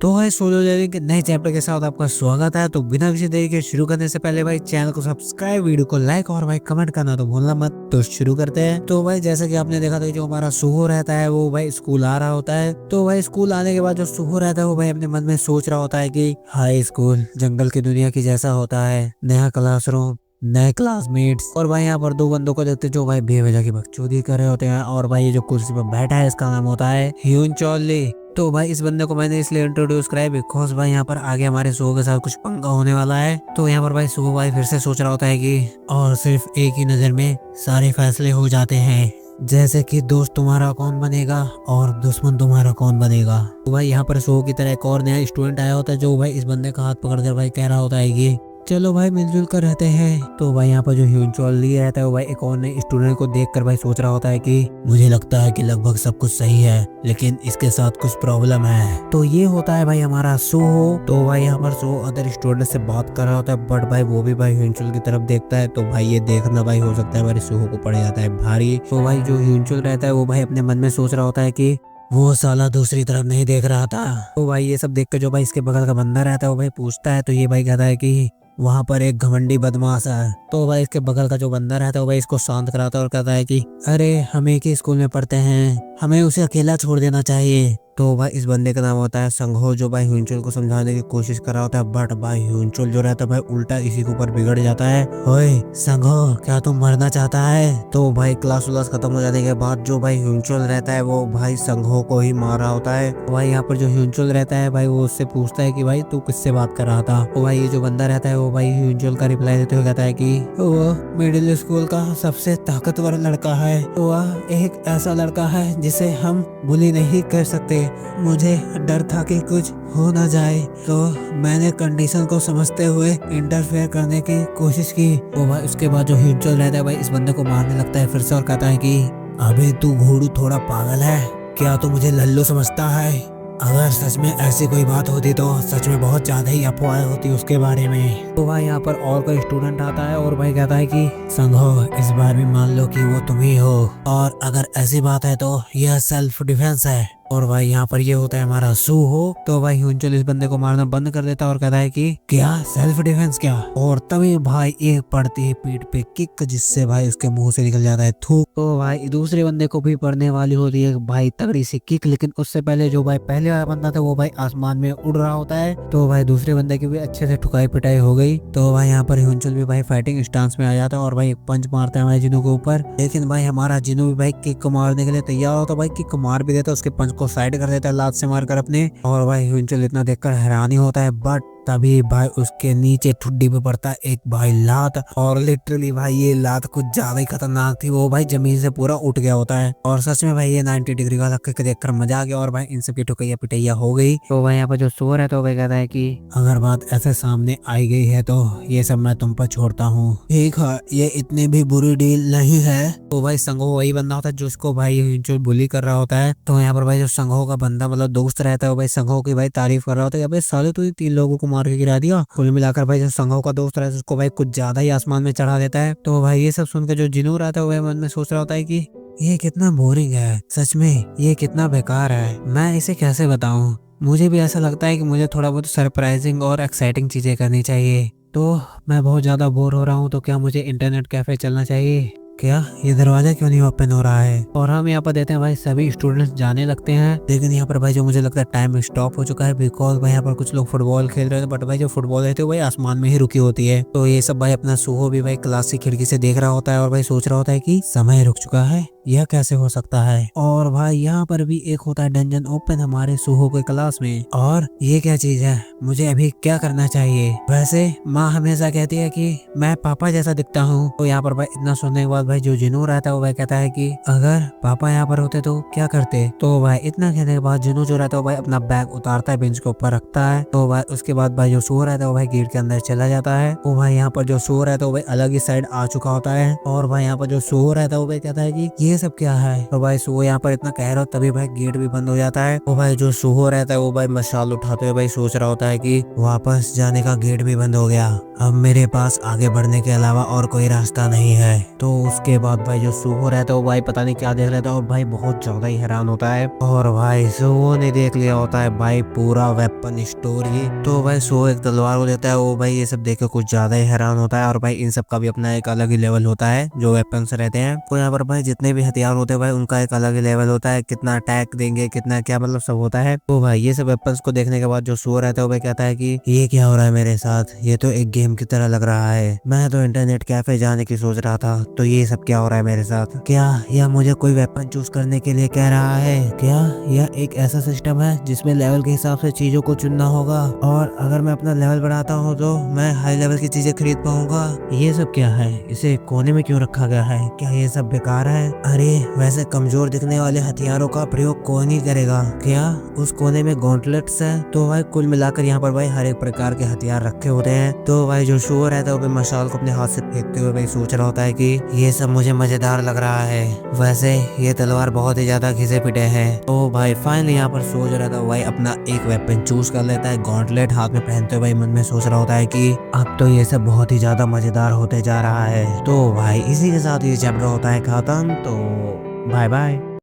तो भाई solo levelling के नए चैप्टर के साथ आपका स्वागत है। तो बिना किसी देरी के शुरू करने से पहले भाई चैनल को सब्सक्राइब, वीडियो को लाइक और भाई कमेंट करना तो भूलना मत। तो शुरू करते हैं। तो भाई जैसा कि आपने देखा था, जो हमारा सुहो रहता है वो भाई स्कूल आ रहा होता है। तो भाई स्कूल आने के बाद जो सुहो रहता है वो भाई अपने मन में सोच रहा होता है कि हाई स्कूल जंगल की दुनिया की जैसा होता है, नया क्लासरूम, नए क्लासमेट्स। और भाई यहाँ पर दो बंदों को देखते जो भाई बेवजह की बकचोदी कर रहे होते हैं। और भाई ये जो कुर्सी पर बैठा है इसका नाम होता है ह्यून चॉल ली। तो भाई इस बंदे को मैंने इसलिए इंट्रोड्यूस कराया बिकॉज भाई यहाँ पर आगे हमारे सुहो के साथ कुछ पंगा होने वाला है। तो यहाँ पर भाई सुहो भाई फिर से सोच रहा होता है कि और सिर्फ एक ही नजर में सारे फैसले हो जाते हैं, जैसे कि दोस्त तुम्हारा कौन बनेगा और दुश्मन तुम्हारा कौन बनेगा। तो भाई यहाँ पर सुहो की तरह एक और नया स्टूडेंट आया होता है जो भाई इस बंदे का हाथ पकड़कर भाई कह रहा होता है कि चलो भाई मिलजुल कर रहते हैं। तो भाई यहाँ पर जो ह्यून चॉल ली रहता है वो भाई एक और नए स्टूडेंट को देखकर भाई सोच रहा होता है कि मुझे लगता है कि लगभग सब कुछ सही है, लेकिन इसके साथ कुछ प्रॉब्लम है। तो ये होता है भाई हमारा सुहो। तो भाई यहाँ पर सुहो अदर स्टूडेंट से बात कर रहा होता है, बट भाई वो भी भाई ह्यून चॉल की तरफ देखता है। तो भाई ये देखना भाई हो सकता है हमारे सुहो को पड़ जाता है भारी। तो भाई जो ह्यून चॉल रहता है वो भाई अपने मन में सोच रहा होता है कि वो साला दूसरी तरफ नहीं देख रहा था। तो भाई ये सब देख कर जो भाई इसके बगल का बंदा रहता है वो भाई पूछता है। तो ये भाई कहता है कि वहाँ पर एक घमंडी बदमाश है। तो भाई इसके बगल का जो बंदा रहता है वो भाई इसको शांत कराता है और कहता है कि अरे हम एक ही स्कूल में पढ़ते हैं, हमें उसे अकेला छोड़ देना चाहिए। तो भाई इस बंदे का नाम होता है संघो, जो भाई ह्यून चॉल को समझाने की कोशिश कर रहा होता है, बट भाई ह्यून चॉल जो रहता है भाई उल्टा इसी के ऊपर बिगड़ जाता है। ओए संघो, क्या तुम मरना चाहता है? तो भाई क्लास उलास खत्म हो जाने के बाद जो भाई ह्यून चॉल रहता है वो भाई संघो को ही मार रहा होता है। तो भाई यहाँ पर जो ह्यून चॉल रहता है भाई वो उससे पूछता है कि भाई तू किससे बात कर रहा था। तो भाई ये जो बंदा रहता है वो भाई ह्यून चॉल का रिप्लाई देते हुए कहता है कि वो मिडिल स्कूल का सबसे ताकतवर लड़का है, वह एक ऐसा लड़का है जिसे हम बुली नहीं कर सकते। मुझे डर था कि कुछ हो ना जाए, तो मैंने कंडीशन को समझते हुए इंटरफेयर करने की कोशिश की। वो भाई उसके बाद जो ह्यून चॉल रहता है भाई इस बंदे को मारने लगता है फिर से और कहता है कि अबे तू घोड़ू थोड़ा पागल है क्या? तू मुझे लल्लू समझता है? अगर सच में ऐसी कोई बात होती तो सच में बहुत ज्यादा ही अफवाह होती उसके बारे में। तो भाई यहाँ पर और कोई स्टूडेंट आता है और भाई कहता है कि संघो, इस बार भी मान लो कि वो तुम ही हो, और अगर ऐसी बात है तो यह सेल्फ डिफेंस है। और भाई यहाँ पर ये होता है हमारा सुहो। तो भाई ह्यून चॉल इस बंदे को मारना बंद कर देता है और कहता है कि क्या सेल्फ डिफेंस क्या? और तभी भाई एक पड़ती है पीठ पे किक, जिससे भाई उसके मुंह से निकल जाता है थूक। तो भाई दूसरे बंदे को भी पड़ने वाली होती है भाई तगड़ी सी किक, लेकिन उससे पहले जो भाई पहले वाला बंदा था वो भाई आसमान में उड़ रहा होता है। तो भाई दूसरे बंदे की भी अच्छे से ठुकाई पिटाई हो गई। तो भाई यहाँ पर ह्यून चॉल भी भाई फाइटिंग स्टांस में आ जाता है और भाई पंच मारता है हमारे जिनू के ऊपर। लेकिन भाई हमारा जिनू भी भाई किक को मारने के लिए तैयार होता है, भाई किक मार भी देता है, उसके पंच को साइड कर देता है लात से मारकर अपने। और भाई ह्यून चॉल इतना देखकर हैरानी होता है, बट तभी भाई उसके नीचे ठुड्डी पे पड़ता है एक भाई लात। और लिटरली भाई ये लात कुछ ज्यादा ही खतरनाक थी, वो भाई जमीन से पूरा उठ गया होता है। और सच में भाई ये 90 डिग्री का धक्का देखकर मजा आ गया और भाई इन सब की ठुकैया पिटैया हो गई। तो भाई यहाँ पर जो सुअर है तो भाई कहता है कि अगर बात ऐसे सामने आई गई है तो ये सब मैं तुम पर छोड़ता हूँ। ठीक है, ये इतनी भी बुरी डील नहीं है। तो भाई संघो वही बंदा होता है जो उसको भाई जो बुली कर रहा होता है। तो यहाँ पर भाई जो संघो का बंदा मतलब दोस्त रहता है वो भाई संघो की भाई तारीफ कर रहा होता है, साले तू 3 लोगों को मार के गिरा दिया। कुल मिलाकर भाई जो संघो का दोस्त रहता है उसको भाई कुछ ज्यादा ही आसमान में चढ़ा देता है। तो भाई ये सब सुनकर जो जिनू रहता है वो मन में सोच रहा होता है कि ये कितना बोरिंग है, सच में ये कितना बेकार है, मैं इसे कैसे बताऊं। मुझे भी ऐसा लगता है कि मुझे थोड़ा बहुत सरप्राइजिंग और एक्साइटिंग चीजें करनी चाहिए। तो मैं बहुत ज्यादा बोर हो रहा हूँ, तो क्या मुझे इंटरनेट कैफे चलना चाहिए? क्या ये दरवाजा क्यों नहीं ओपन हो रहा है? और हम यहाँ पर देते हैं भाई सभी स्टूडेंट्स जाने लगते हैं। लेकिन यहाँ पर भाई जो मुझे लगता है टाइम स्टॉप हो चुका है, बिकॉज भाई यहाँ पर कुछ लोग फुटबॉल खेल रहे थे, बट भाई जो फुटबॉल रहती है भाई आसमान में ही रुकी होती है। तो ये सब भाई अपना सुहो भी भाई क्लास की खिड़की से देख रहा होता है और भाई सोच रहा होता है कि समय रुक चुका है, यह कैसे हो सकता है। और भाई यहाँ पर भी एक होता है डंजन ओपन हमारे सुहो के क्लास में। और ये क्या चीज है, मुझे अभी क्या करना चाहिए? वैसे माँ हमेशा कहती है कि मैं पापा जैसा दिखता हूँ। तो यहाँ पर भाई इतना सुनने के बाद भाई जो जिनू रहता है वो भाई कहता है कि अगर पापा यहाँ पर होते तो क्या करते? तो भाई इतना कहने के बाद जिनू जो रहता है वो भाई अपना बैग उतारता है, बेंच के ऊपर रखता है। तो भाई उसके बाद भाई जो सुहो रहता है वो भाई गेट के अंदर चला जाता है। तो भाई यहाँ पर जो सुहो रहता है वो भाई अलग ही साइड आ चुका होता है। और भाई यहाँ पर जो सुहो रहता है वो भाई कहता है कि ये सब क्या है? तो भाई सुहो यहाँ पर इतना कह रहा हो तभी भाई गेट भी बंद हो जाता है। तो भाई जो सुहो रहता है वो भाई मशाल उठाते हुए भाई सोच रहा होता है कि वापस जाने का गेट भी बंद हो गया, अब मेरे पास आगे बढ़ने के अलावा और कोई रास्ता नहीं है। तो उसके बाद भाई जो सूहो रहता है वो भाई पता नहीं क्या देख लेता है और भाई बहुत ज्यादा ही हैरान होता है। और भाई सूहो ने देख लिया होता है भाई पूरा वेपन स्टोर ही। तो भाई सूहो एक तलवार को देता है, वो भाई ये सब देख के कुछ ज्यादा ही हैरान होता है। और भाई इन सब का भी अपना एक अलग ही लेवल होता है जो वेपन्स रहते हैं। तो यहाँ पर भाई जितने भी हथियार होते हैं भाई उनका एक अलग ही लेवल होता है, कितना अटैक देंगे कितना क्या मतलब सब होता है। तो भाई ये सब वेपन्स को देखने के बाद जो सूहो रहता है वो भाई कहता है कि ये क्या हो रहा है मेरे साथ, ये तो एक गेम की तरह लग रहा है। मैं तो इंटरनेट कैफे जाने की सोच रहा था, तो ये सब क्या हो रहा है मेरे साथ। क्या यह मुझे कोई वेपन चूज करने के लिए कह रहा है? क्या यह एक ऐसा सिस्टम है जिसमें लेवल के हिसाब से चीजों को चुनना होगा, और अगर मैं अपना लेवल बढ़ाता हूँ तो मैं हाई लेवल की चीजें खरीद पाऊंगा? ये सब क्या है? इसे कोने में क्यों रखा गया है? क्या ये सब बेकार है? अरे वैसे कमजोर दिखने वाले हथियारों का प्रयोग कौन ही करेगा? क्या उस कोने में गॉन्टलेट्स है? तो भाई कुल मिलाकर यहाँ पर भाई हर एक प्रकार के हथियार रखे होते हैं। तो भाई जो शूअर रहता है वो मशाल को अपने हाथ से फेंकते हुए भाई सोच रहा होता है कि ये सब मुझे मजेदार लग रहा है, वैसे ये तलवार बहुत ही ज्यादा घिसे पिटे है। तो भाई फाइनली यहाँ पर सोच रहा था भाई अपना एक वेपन चूज कर लेता है, गॉन्टलेट हाथ में पहनते हुए भाई मन में सोच रहा होता है कि अब तो ये सब बहुत ही ज्यादा मजेदार होते जा रहा है। तो भाई इसी के साथ ये चैप्टर होता है खत्म। तो बाय बाय।